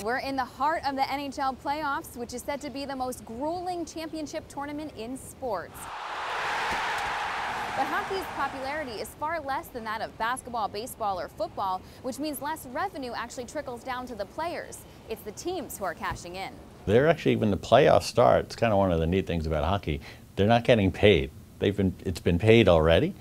We're in the heart of the NHL Playoffs, which is said to be the most grueling championship tournament in sports. But hockey's popularity is far less than that of basketball, baseball, or football, which means less revenue actually trickles down to the players. It's the teams who are cashing in. They're actually, when the playoffs start, it's kind of one of the neat things about hockey, they're not getting paid. It's been paid already.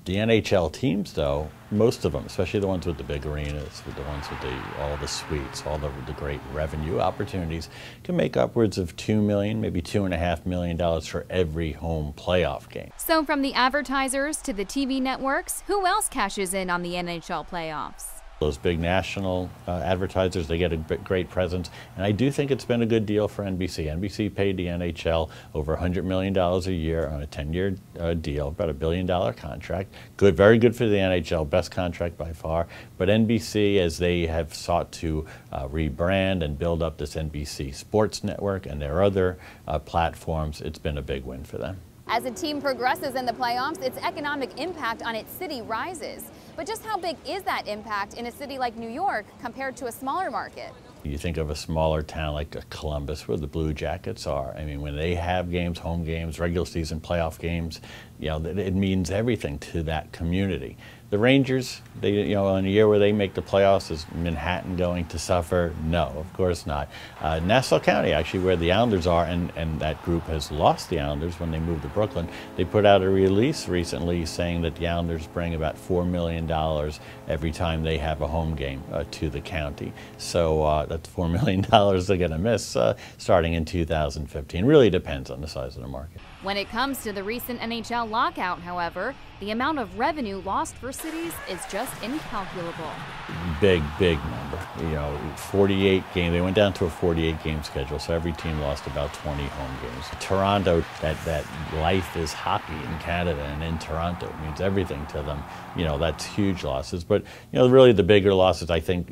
The NHL teams, though, most of them, especially the ones with the big arenas, with the ones with all the suites, all the great revenue opportunities, can make upwards of $2 million, maybe $2.5 million for every home playoff game. So from the advertisers to the TV networks, who else cashes in on the NHL playoffs? Those big national advertisers, they get a great presence, and I do think it's been a good deal for NBC. NBC paid the NHL over $100 million a year on a 10-year deal, about $1 billion contract. Good, very good for the NHL, best contract by far. But NBC, as they have sought to rebrand and build up this NBC Sports Network and their other platforms, it's been a big win for them. As a team progresses in the playoffs, its economic impact on its city rises. But just how big is that impact in a city like New York compared to a smaller market? You think of a smaller town like Columbus, where the Blue Jackets are. I mean, when they have games, home games, regular season playoff games, you know, it means everything to that community. The Rangers, in a year where they make the playoffs, is Manhattan going to suffer? No, of course not. Nassau County, actually, where the Islanders are, and that group has lost the Islanders when they moved to Brooklyn. They put out a release recently saying that the Islanders bring about $4 million every time they have a home game to the county. So that's $4 million they're going to miss starting in 2015. Really depends on the size of the market. When it comes to the recent NHL lockout, however, the amount of revenue lost for cities is just incalculable. Big number. 48 games. They went down to a 48-game schedule, so every team lost about 20 home games. Toronto, that life is hockey in Canada and in Toronto. It means everything to them. That's huge losses. But really the bigger losses, I think,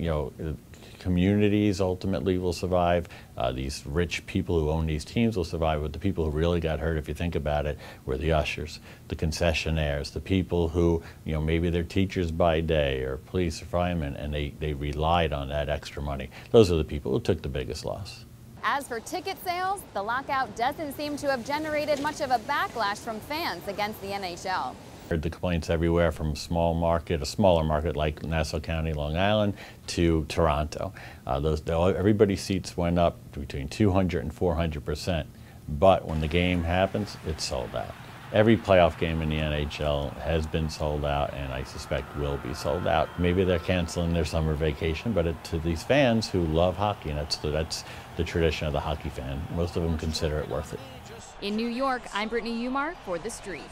communities ultimately will survive. These rich people who own these teams will survive, but the people who really got hurt, if you think about it, were the ushers, the concessionaires, the people who, maybe they're teachers by day or police or firemen, and they relied on that extra money. Those are the people who took the biggest loss. As for ticket sales, the lockout doesn't seem to have generated much of a backlash from fans against the NHL. Heard the complaints everywhere from a smaller market like Nassau County, Long Island, to Toronto. Everybody's seats went up between 200 and 400%, but when the game happens, it's sold out. Every playoff game in the NHL has been sold out, and I suspect will be sold out. Maybe they're canceling their summer vacation, but to these fans who love hockey, and that's the tradition of the hockey fan, most of them consider it worth it. In New York, I'm Brittany Umar for The Street.